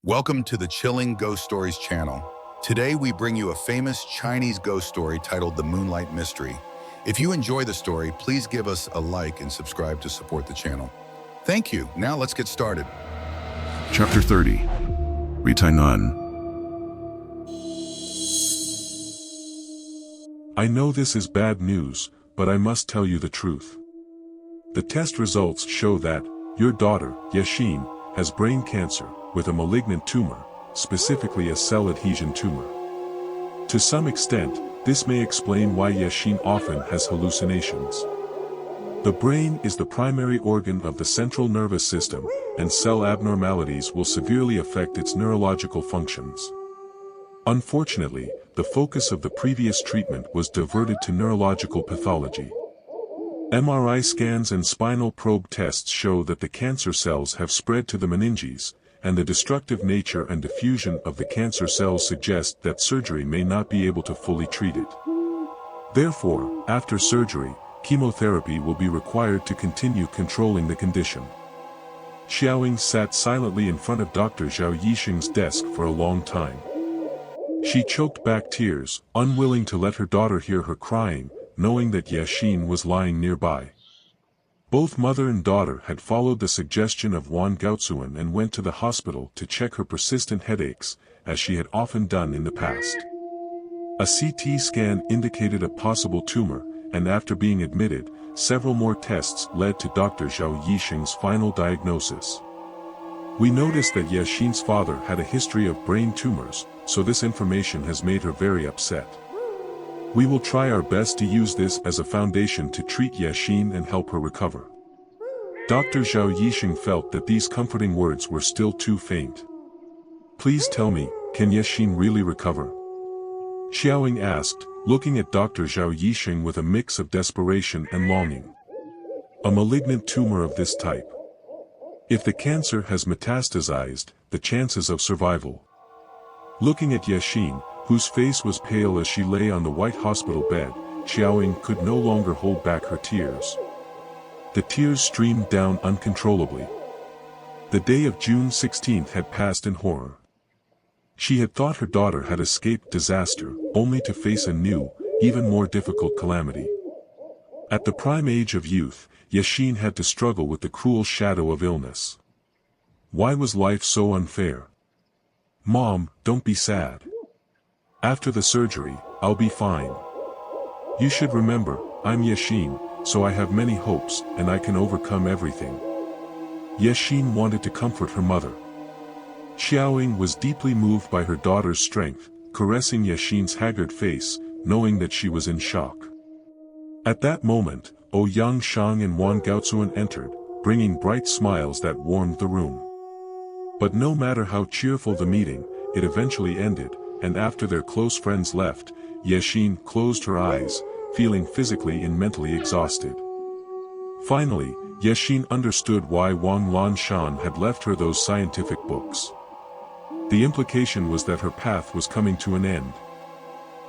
Welcome to the Chilling Ghost Stories channel. Today we bring you a famous Chinese ghost story titled The Moonlight Mystery. If you enjoy the story, please give us a like and subscribe to support the channel. Thank you. Now let's get started. Chapter 30. Wei Táng. I know this is bad news, but I must tell you the truth. The test results show that your daughter, Yixing, has brain cancer with a malignant tumor, specifically a cell adhesion tumor. To some extent, this may explain why Yixing often has hallucinations. The brain is the primary organ of the central nervous system, and cell abnormalities will severely affect its neurological functions. Unfortunately, the focus of the previous treatment was diverted to neurological pathology. MRI scans and spinal probe tests show that the cancer cells have spread to the meninges, and the destructive nature and diffusion of the cancer cells suggest that surgery may not be able to fully treat it. Therefore, after surgery, chemotherapy will be required to continue controlling the condition. Qiáo Yīng sat silently in front of Dr. Qiáo Yīng's desk for a long time. She choked back tears, unwilling to let her daughter hear her crying, knowing that Yixing was lying nearby. Both mother and daughter had followed the suggestion of Wang Gaozuan and went to the hospital to check her persistent headaches, as she had often done in the past. A CT scan indicated a possible tumor, and after being admitted, several more tests led to Dr. Qiáo Yīng's final diagnosis. We noticed that Yixing's father had a history of brain tumors, so this information has made her very upset. We will try our best to use this as a foundation to treat Yixing and help her recover. Dr. Qiáo Yīng felt that these comforting words were still too faint. Please tell me, can Yixing really recover? Qiáo Yīng asked, looking at Dr. Qiáo Yīng with a mix of desperation and longing. A malignant tumor of this type. If the cancer has metastasized, the chances of survival. Looking at Yixing, whose face was pale as she lay on the white hospital bed, Qiáo Yīng could no longer hold back her tears. The tears streamed down uncontrollably. The day of June 16th had passed in horror. She had thought her daughter had escaped disaster, only to face a new, even more difficult calamity. At the prime age of youth, Yixing had to struggle with the cruel shadow of illness. Why was life so unfair? Mom, don't be sad. After the surgery, I'll be fine. You should remember, I'm Yixing, so I have many hopes, and I can overcome everything. Yixing wanted to comfort her mother. Qiáo Yīng was deeply moved by her daughter's strength, caressing Yixing's haggard face, knowing that she was in shock. At that moment, Ouyang Shang and Wang Gaozuan entered, bringing bright smiles that warmed the room. But no matter how cheerful the meeting, it eventually ended, and after their close friends left, Yixing closed her eyes, feeling physically and mentally exhausted. Finally, Yixing understood why Wang Lanshan had left her those scientific books. The implication was that her path was coming to an end.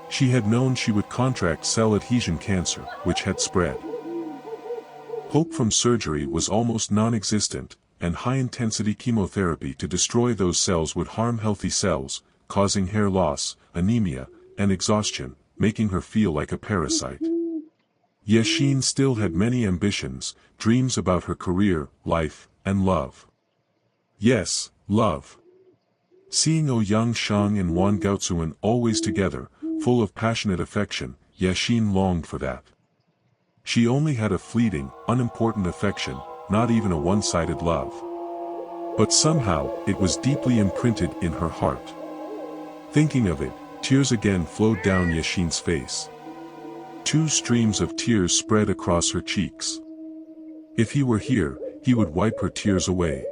She had known she would contract cell adhesion cancer, which had spread. Hope from surgery was almost non-existent, and high-intensity chemotherapy to destroy those cells would harm healthy cells, causing hair loss, anemia, and exhaustion, making her feel like a parasite. Yixing still had many ambitions, dreams about her career, life, and love. Yes, love. Seeing Ouyang Shang and Wang Gaozuan always together, full of passionate affection, Yixing longed for that. She only had a fleeting, unimportant affection, not even a one-sided love. But somehow, it was deeply imprinted in her heart. Thinking of it, tears again flowed down Yixing's face. Two streams of tears spread across her cheeks. If he were here, he would wipe her tears away.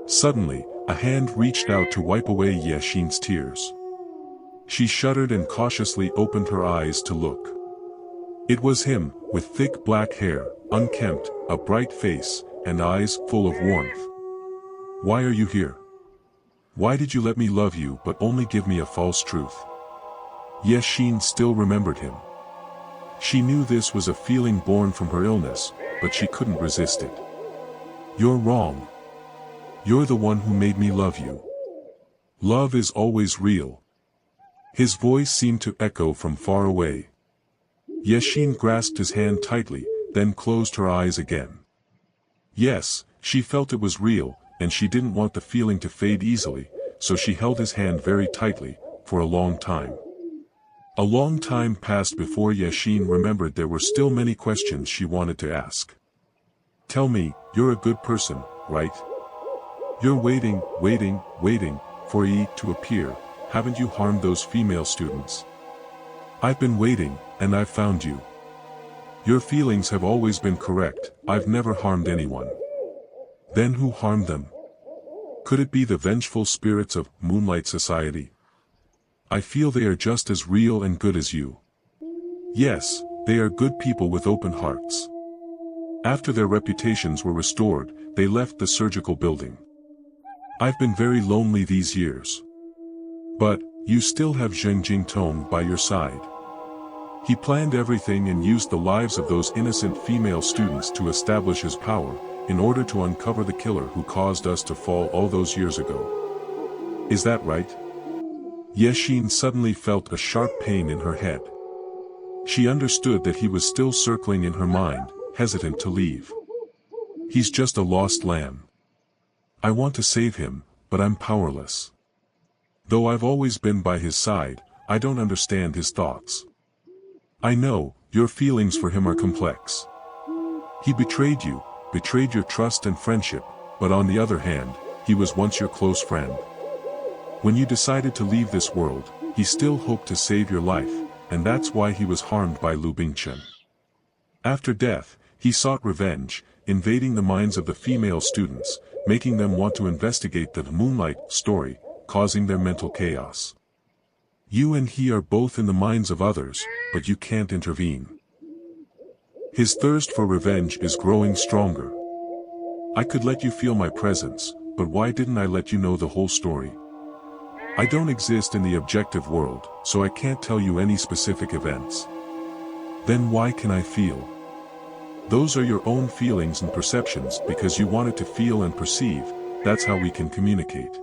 Suddenly, a hand reached out to wipe away Yixing's tears. She shuddered and cautiously opened her eyes to look. It was him, with thick black hair, unkempt, a bright face, and eyes full of warmth. Why are you here? Why did you let me love you but only give me a false truth? Yixing still remembered him. She knew this was a feeling born from her illness, but she couldn't resist it. You're wrong. You're the one who made me love you. Love is always real. His voice seemed to echo from far away. Yashin grasped his hand tightly, then closed her eyes again. Yes, she felt it was real, and she didn't want the feeling to fade easily, so she held his hand very tightly, for a long time. A long time passed before Yashin remembered there were still many questions she wanted to ask. Tell me, you're a good person, right? You're waiting for Yi to appear, haven't you harmed those female students? I've been waiting, and I've found you. Your feelings have always been correct, I've never harmed anyone. Then who harmed them? Could it be the vengeful spirits of Moonlight Society? I feel they are just as real and good as you. Yes, they are good people with open hearts. After their reputations were restored, they left the surgical building. I've been very lonely these years. But, you still have Zheng Jingtong by your side. He planned everything and used the lives of those innocent female students to establish his power, in order to uncover the killer who caused us to fall all those years ago. Is that right? Yashin suddenly felt a sharp pain in her head. She understood that he was still circling in her mind, hesitant to leave. He's just a lost lamb. I want to save him, but I'm powerless. Though I've always been by his side, I don't understand his thoughts. I know, your feelings for him are complex. He betrayed you, betrayed your trust and friendship, but on the other hand, he was once your close friend. When you decided to leave this world, he still hoped to save your life, and that's why he was harmed by Lu Bingchen. After death, he sought revenge, invading the minds of the female students, making them want to investigate the Moonlight story, causing their mental chaos. You and he are both in the minds of others, but you can't intervene. His thirst for revenge is growing stronger. I could let you feel my presence, but why didn't I let you know the whole story? I don't exist in the objective world, so I can't tell you any specific events. Then why can I feel? Those are your own feelings and perceptions because you wanted to feel and perceive, that's how we can communicate.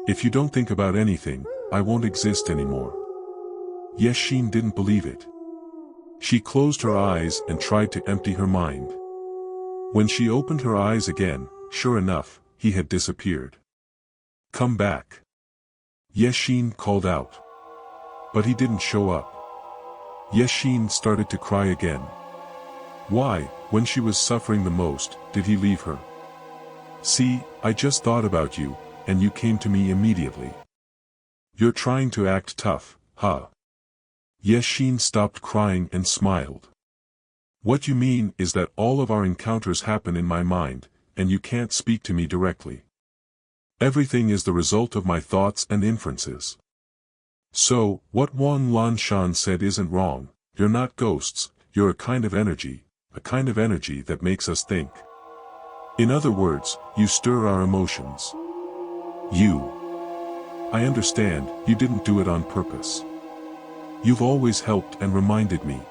If you don't think about anything, I won't exist anymore. Yashin didn't believe it. She closed her eyes and tried to empty her mind. When she opened her eyes again, sure enough, he had disappeared. Come back. Yashin called out. But he didn't show up. Yashin started to cry again. Why, when she was suffering the most, did he leave her? See, I just thought about you, and you came to me immediately. You're trying to act tough, huh? Yashin stopped crying and smiled. What you mean is that all of our encounters happen in my mind, and you can't speak to me directly. Everything is the result of my thoughts and inferences. So, what Wang Lanshan said isn't wrong, you're not ghosts, you're a kind of energy that makes us think. In other words, you stir our emotions. I understand, you didn't do it on purpose. You've always helped and reminded me.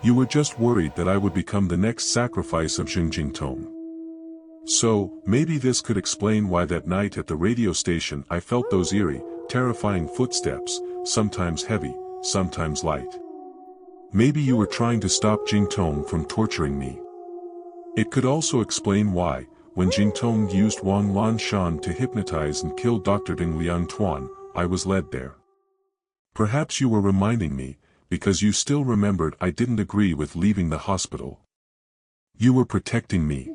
You were just worried that I would become the next sacrifice of Zheng Jingtong. So, maybe this could explain why that night at the radio station I felt those eerie, terrifying footsteps, sometimes heavy, sometimes light. Maybe you were trying to stop Jingtong from torturing me. It could also explain why, when Jingtong used Wang Lanshan to hypnotize and kill Dr. Ding Liang Tuan, I was led there. Perhaps you were reminding me, because you still remembered I didn't agree with leaving the hospital. You were protecting me.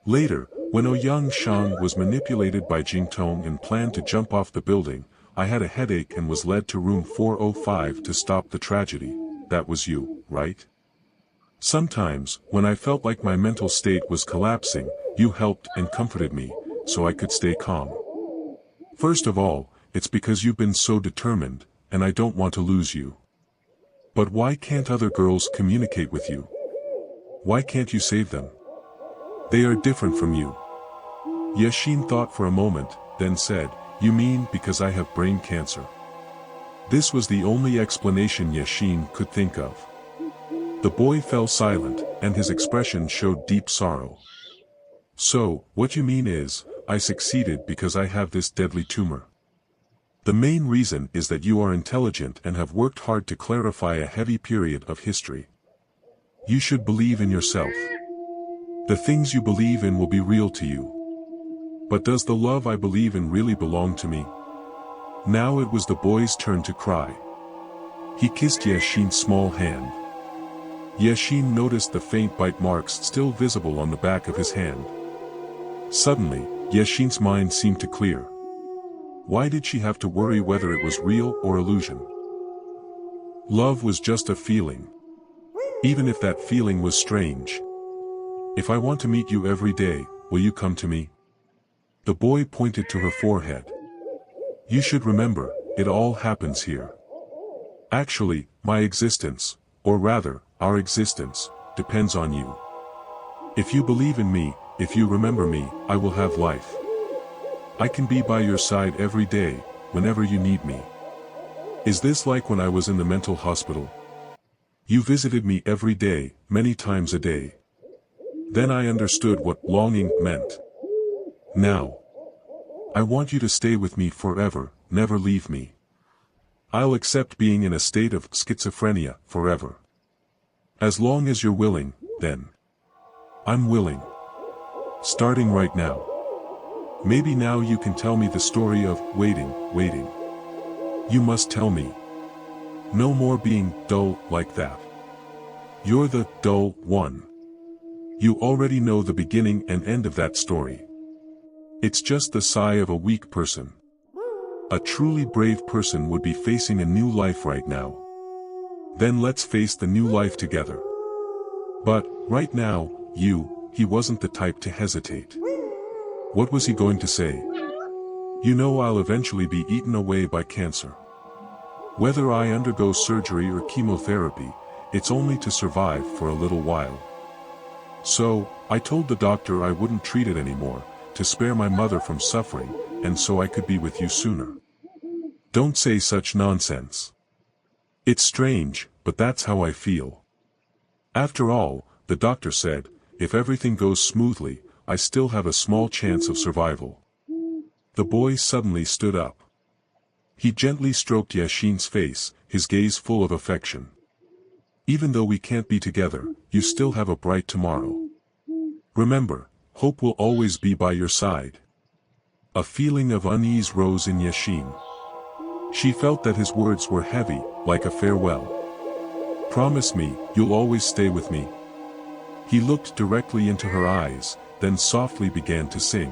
Later, when Ouyang Shang was manipulated by Jingtong and planned to jump off the building, I had a headache and was led to room 405 to stop the tragedy. That was you, right? Sometimes, when I felt like my mental state was collapsing, you helped and comforted me, so I could stay calm. First of all, it's because you've been so determined, and I don't want to lose you. But why can't other girls communicate with you? Why can't you save them? They are different from you. Yashin thought for a moment, then said, you mean because I have brain cancer? This was the only explanation Yashin could think of. The boy fell silent, and his expression showed deep sorrow. So, what you mean is, I succeeded because I have this deadly tumor. The main reason is that you are intelligent and have worked hard to clarify a heavy period of history. You should believe in yourself. The things you believe in will be real to you. But does the love I believe in really belong to me? Now it was the boy's turn to cry. He kissed Yashin's small hand. Yashin noticed the faint bite marks still visible on the back of his hand. Suddenly, Yashin's mind seemed to clear. Why did she have to worry whether it was real or illusion? Love was just a feeling. Even if that feeling was strange. If I want to meet you every day, will you come to me? The boy pointed to her forehead. You should remember, it all happens here. Actually, my existence, or rather, our existence, depends on you. If you believe in me, if you remember me, I will have life. I can be by your side every day, whenever you need me. Is this like when I was in the mental hospital? You visited me every day, many times a day. Then I understood what longing meant. Now, I want you to stay with me forever, never leave me. I'll accept being in a state of schizophrenia forever. As long as you're willing, then. I'm willing. Starting right now. Maybe now you can tell me the story of waiting. You must tell me. No more being dull like that. You're the dull one. You already know the beginning and end of that story. It's just the sigh of a weak person. A truly brave person would be facing a new life right now. Then let's face the new life together. But, right now, he wasn't the type to hesitate. What was he going to say? You know I'll eventually be eaten away by cancer. Whether I undergo surgery or chemotherapy, it's only to survive for a little while. So, I told the doctor I wouldn't treat it anymore, to spare my mother from suffering, and so I could be with you sooner. Don't say such nonsense. It's strange, but that's how I feel. After all, the doctor said, if everything goes smoothly, I still have a small chance of survival. The boy suddenly stood up. He gently stroked Yashin's face, his gaze full of affection. Even though we can't be together, you still have a bright tomorrow. Remember, hope will always be by your side. A feeling of unease rose in Yashin. She felt that his words were heavy, like a farewell. Promise me, you'll always stay with me. He looked directly into her eyes, then softly began to sing.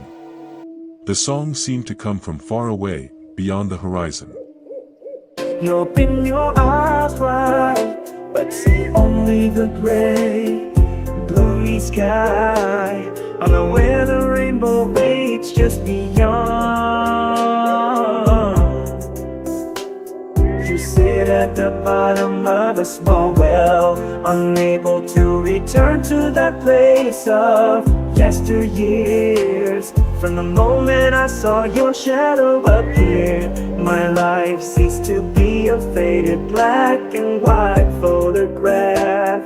The song seemed to come from far away, beyond the horizon. Open your eyes wide, but see only the gray, gloomy sky, on where the rainbow waits just beyond. You sit at the bottom of a small well, unable to return to that place of yesteryears. From the moment I saw your shadow appear, my life ceased to be a faded black and white photograph.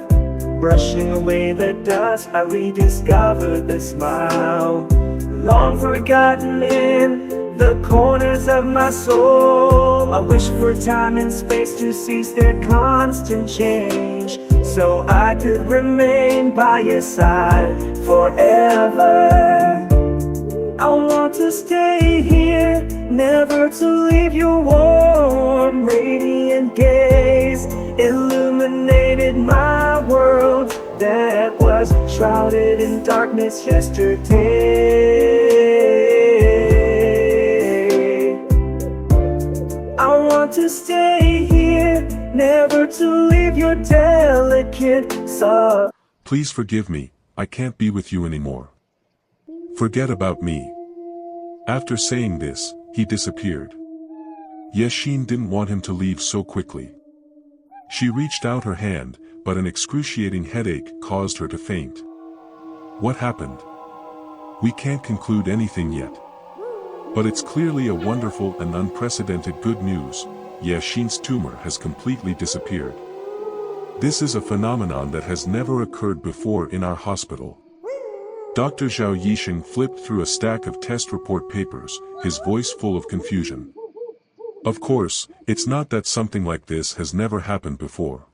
Brushing away the dust, I rediscovered the smile, long forgotten in the corners of my soul. I wish for time and space to cease their constant change, so I could remain by your side forever. I want to stay here, never to leave your warm, radiant gaze. Illuminated my world that was shrouded in darkness yesterday. I want to stay here, never to leave your delicate soft. Please forgive me, I can't be with you anymore. Forget about me. After saying this, he disappeared. Yashin didn't want him to leave so quickly. She reached out her hand, but an excruciating headache caused her to faint. What happened? We can't conclude anything yet. But it's clearly a wonderful and unprecedented good news. Yashin's tumor has completely disappeared. This is a phenomenon that has never occurred before in our hospital. Dr. Qiáo Yīng flipped through a stack of test report papers, his voice full of confusion. Of course, it's not that something like this has never happened before.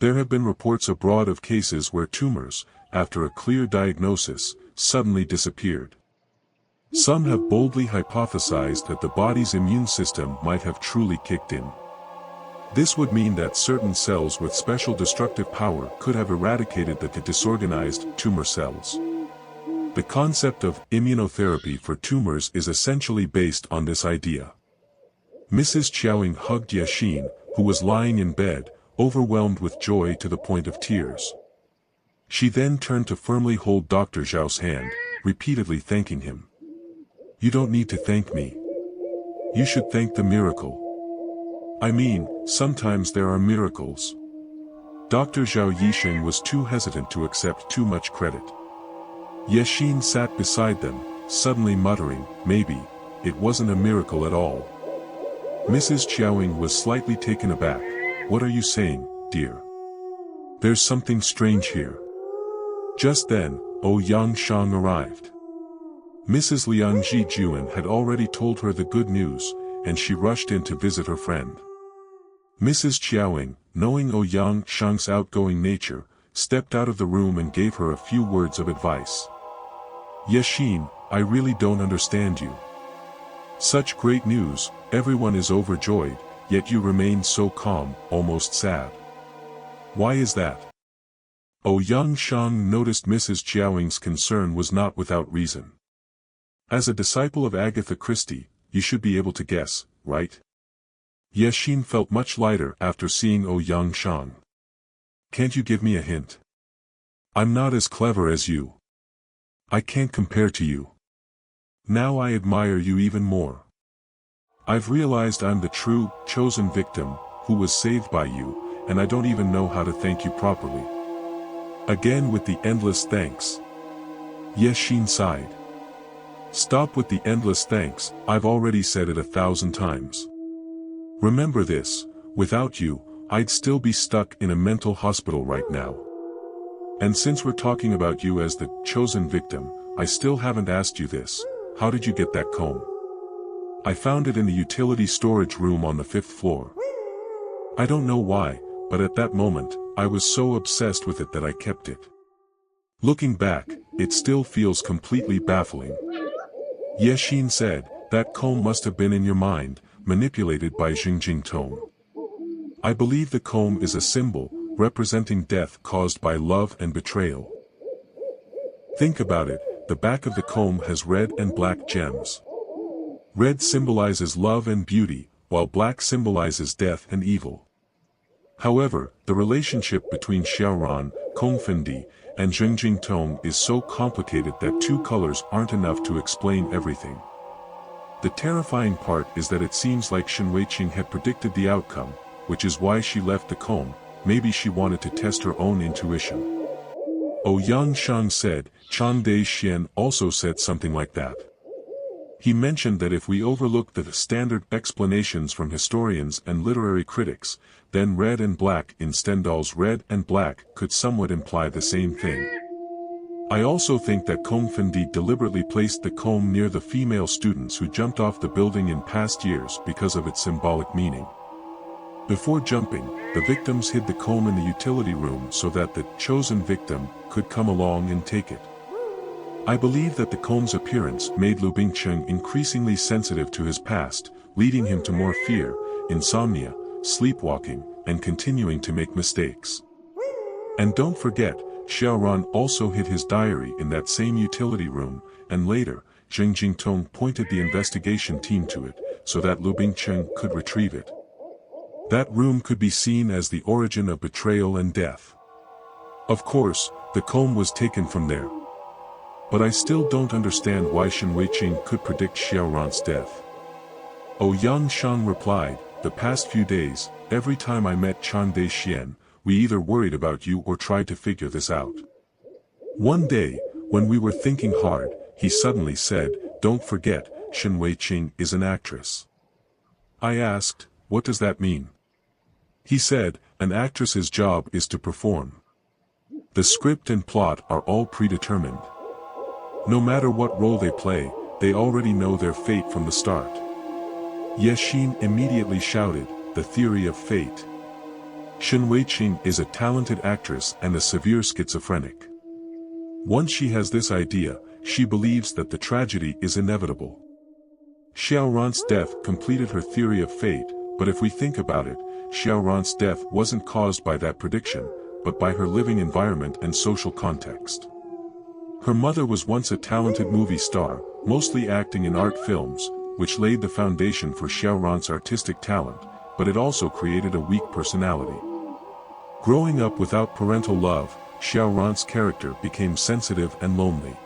There have been reports abroad of cases where tumors, after a clear diagnosis, suddenly disappeared. Some have boldly hypothesized that the body's immune system might have truly kicked in. This would mean that certain cells with special destructive power could have eradicated the disorganized tumor cells. The concept of immunotherapy for tumors is essentially based on this idea. Mrs. Qiáo Yīng hugged Yasheen, who was lying in bed, overwhelmed with joy to the point of tears. She then turned to firmly hold Dr. Zhao's hand, repeatedly thanking him. "You don't need to thank me. You should thank the miracle. I mean, sometimes there are miracles." Dr. Qiáo Yīng was too hesitant to accept too much credit. Yasheen sat beside them, suddenly muttering, "Maybe it wasn't a miracle at all." Mrs. Qiáo Yīng was slightly taken aback. "What are you saying, dear? There's something strange here." Just then, Ouyang Shang arrived. Mrs. Liang Jijuan had already told her the good news, and she rushed in to visit her friend. Mrs. Qiáo Yīng, knowing Ouyang Shang's outgoing nature, stepped out of the room and gave her a few words of advice. "Yasheen, I really don't understand you. Such great news, everyone is overjoyed, yet you remain so calm, almost sad. Why is that?" Ouyang Shang noticed Mrs. Qiáo Yīng's concern was not without reason. As a disciple of Agatha Christie, you should be able to guess, right? Yasheen felt much lighter after seeing Ouyang Shang. "Can't you give me a hint? I'm not as clever as you. I can't compare to you. Now I admire you even more. I've realized I'm the true, chosen victim, who was saved by you, and I don't even know how to thank you properly." Again with the endless thanks. Yasheen sighed. "Stop with the endless thanks, I've already said it 1,000 times. Remember this, without you, I'd still be stuck in a mental hospital right now. And since we're talking about you as the chosen victim, I still haven't asked you this, how did you get that comb? I found it in the utility storage room on the 5th floor. I don't know why, but at that moment, I was so obsessed with it that I kept it. Looking back, it still feels completely baffling." Yasheen said, "That comb must have been in your mind, manipulated by Tong. I believe the comb is a symbol, representing death caused by love and betrayal. Think about it, the back of the comb has red and black gems. Red symbolizes love and beauty, while black symbolizes death and evil. However, the relationship between Xiaoran, Kongfendi, and Tong is so complicated that two colors aren't enough to explain everything. The terrifying part is that it seems like Shen Weiqing had predicted the outcome, which is why she left the comb. Maybe she wanted to test her own intuition." Ouyang Shang said, "Chan Dai Xian also said something like that. He mentioned that if we overlook the standard explanations from historians and literary critics, then red and black in Stendhal's red and black could somewhat imply the same thing. I also think that Kongfendi deliberately placed the comb near the female students who jumped off the building in past years because of its symbolic meaning. Before jumping, the victims hid the comb in the utility room so that the chosen victim could come along and take it. I believe that the comb's appearance made Lu Bingcheng increasingly sensitive to his past, leading him to more fear, insomnia, sleepwalking, and continuing to make mistakes. And don't forget, Xiaoran also hid his diary in that same utility room, and later, Zheng Jingtong pointed the investigation team to it, so that Lu Bingcheng could retrieve it. That room could be seen as the origin of betrayal and death. Of course, the comb was taken from there. But I still don't understand why Shen Weiqing could predict Xiaoran's death." Ouyang Shang replied, "The past few days, every time I met Chan Dai Xian, we either worried about you or tried to figure this out. One day, when we were thinking hard, he suddenly said, 'Don't forget, Shen Weiqing is an actress.' I asked, 'What does that mean?' He said, 'An actress's job is to perform. The script and plot are all predetermined. No matter what role they play, they already know their fate from the start. Yexin immediately shouted, "The theory of fate." Shen Weiqing is a talented actress and a severe schizophrenic. Once she has this idea, she believes that the tragedy is inevitable. Xiaoran's death completed her theory of fate, but if we think about it, Xiaoran's death wasn't caused by that prediction, but by her living environment and social context. Her mother was once a talented movie star, mostly acting in art films, which laid the foundation for Xiaoran's artistic talent, but it also created a weak personality. Growing up without parental love, Xiaoran's character became sensitive and lonely.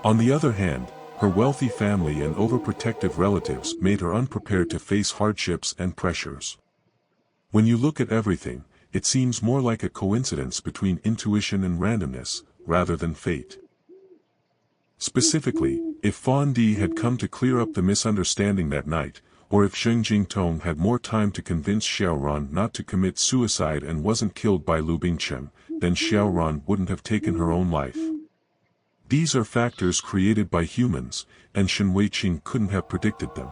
On the other hand, her wealthy family and overprotective relatives made her unprepared to face hardships and pressures. When you look at everything, it seems more like a coincidence between intuition and randomness, rather than fate. Specifically, if Fan Di had come to clear up the misunderstanding that night, or if Zheng Jingtong had more time to convince Xiaoran not to commit suicide and wasn't killed by Lu Bingchen, then Xiaoran wouldn't have taken her own life. These are factors created by humans, and Shen Weiqing couldn't have predicted them.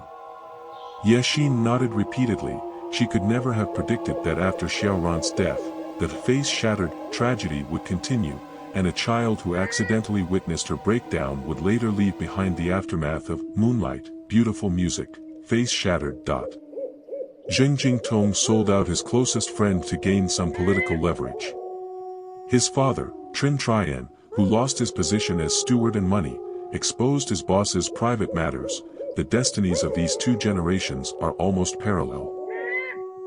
Yexin nodded repeatedly. She could never have predicted that after Xiaoran's death, the face-shattered tragedy would continue, and a child who accidentally witnessed her breakdown would later leave behind the aftermath of Moonlight, beautiful music, face-shattered. Zheng Jingtong sold out his closest friend to gain some political leverage. His father, Trin Trian, who lost his position as steward and money, exposed his boss's private matters. The destinies of these two generations are almost parallel.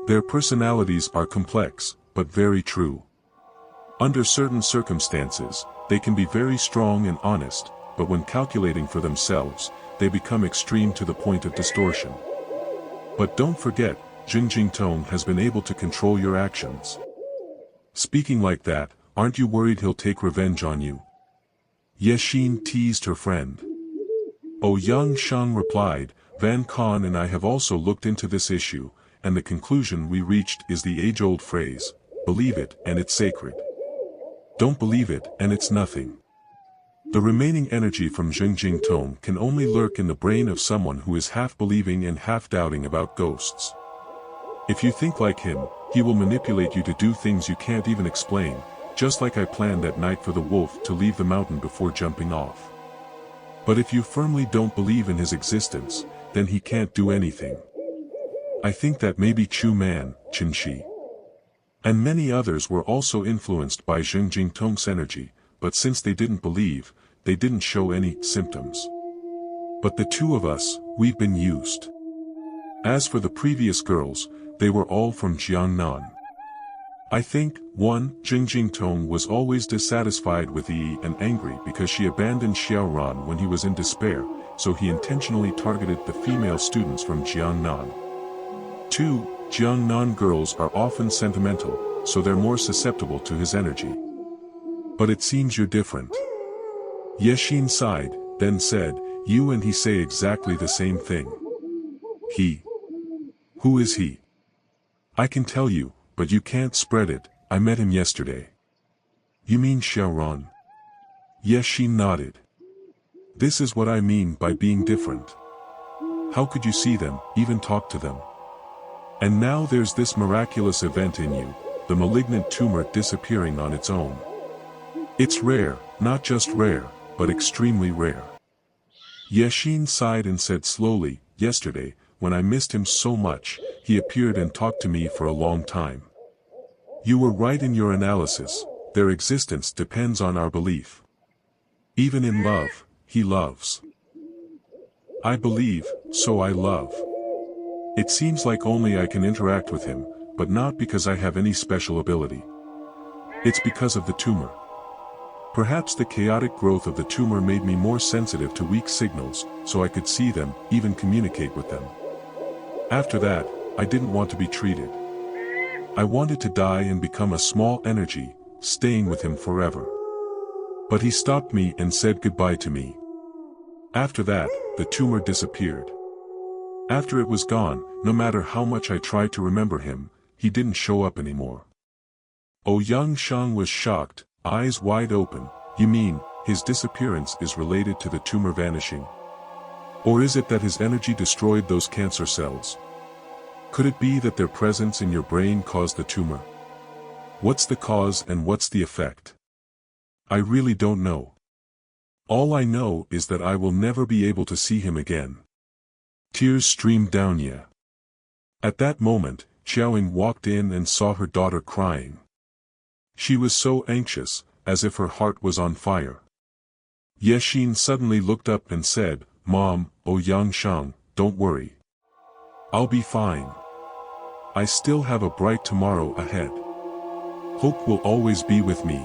Their personalities are complex, but very true. Under certain circumstances, they can be very strong and honest, but when calculating for themselves, they become extreme to the point of distortion. But don't forget, Zheng Jingtong has been able to control your actions. Speaking like that, aren't you worried he'll take revenge on you? Yexin teased her friend. Ouyang Shang replied, Van Khan and I have also looked into this issue, and the conclusion we reached is the age-old phrase, believe it and it's sacred. Don't believe it and it's nothing. The remaining energy from Zheng Jingtong can only lurk in the brain of someone who is half believing and half doubting about ghosts. If you think like him, he will manipulate you to do things you can't even explain, just like I planned that night for the wolf to leave the mountain before jumping off. But if you firmly don't believe in his existence, then he can't do anything. I think that maybe Chu Man, Qin Shi, and many others were also influenced by Zheng Jingtong's energy, but since they didn't believe, they didn't show any symptoms. But the two of us, we've been used. As for the previous girls, they were all from Jiangnan. I think, 1. Zheng Jingtong was always dissatisfied with Yi and angry because she abandoned Xiaoran when he was in despair, so he intentionally targeted the female students from Jiangnan. 2. Jiangnan girls are often sentimental, so they're more susceptible to his energy. But it seems you're different. Yexin sighed, then said, you and he say exactly the same thing. He. Who is he? I can tell you, but you can't spread it. I met him yesterday. You mean Xiaoran? Yexin nodded. This is what I mean by being different. How could you see them, even talk to them? And now there's this miraculous event in you, the malignant tumor disappearing on its own. It's rare, not just rare, but extremely rare. Yexin sighed and said slowly, yesterday, when I missed him so much, he appeared and talked to me for a long time. You were right in your analysis, their existence depends on our belief. Even in love, he loves. I believe, so I love. It seems like only I can interact with him, but not because I have any special ability. It's because of the tumor. Perhaps the chaotic growth of the tumor made me more sensitive to weak signals, so I could see them, even communicate with them. After that, I didn't want to be treated. I wanted to die and become a small energy, staying with him forever. But he stopped me and said goodbye to me. After that, the tumor disappeared. After it was gone, no matter how much I tried to remember him, he didn't show up anymore. Ouyang Shang was shocked, eyes wide open. You mean, his disappearance is related to the tumor vanishing? Or is it that his energy destroyed those cancer cells? Could it be that their presence in your brain caused the tumor? What's the cause and what's the effect? I really don't know. All I know is that I will never be able to see him again. Tears streamed down Ye. At that moment, Qiáo Yīng walked in and saw her daughter crying. She was so anxious, as if her heart was on fire. Yexin suddenly looked up and said, "Mom, oh Yang Shang, don't worry. I'll be fine. I still have a bright tomorrow ahead. Hope will always be with me."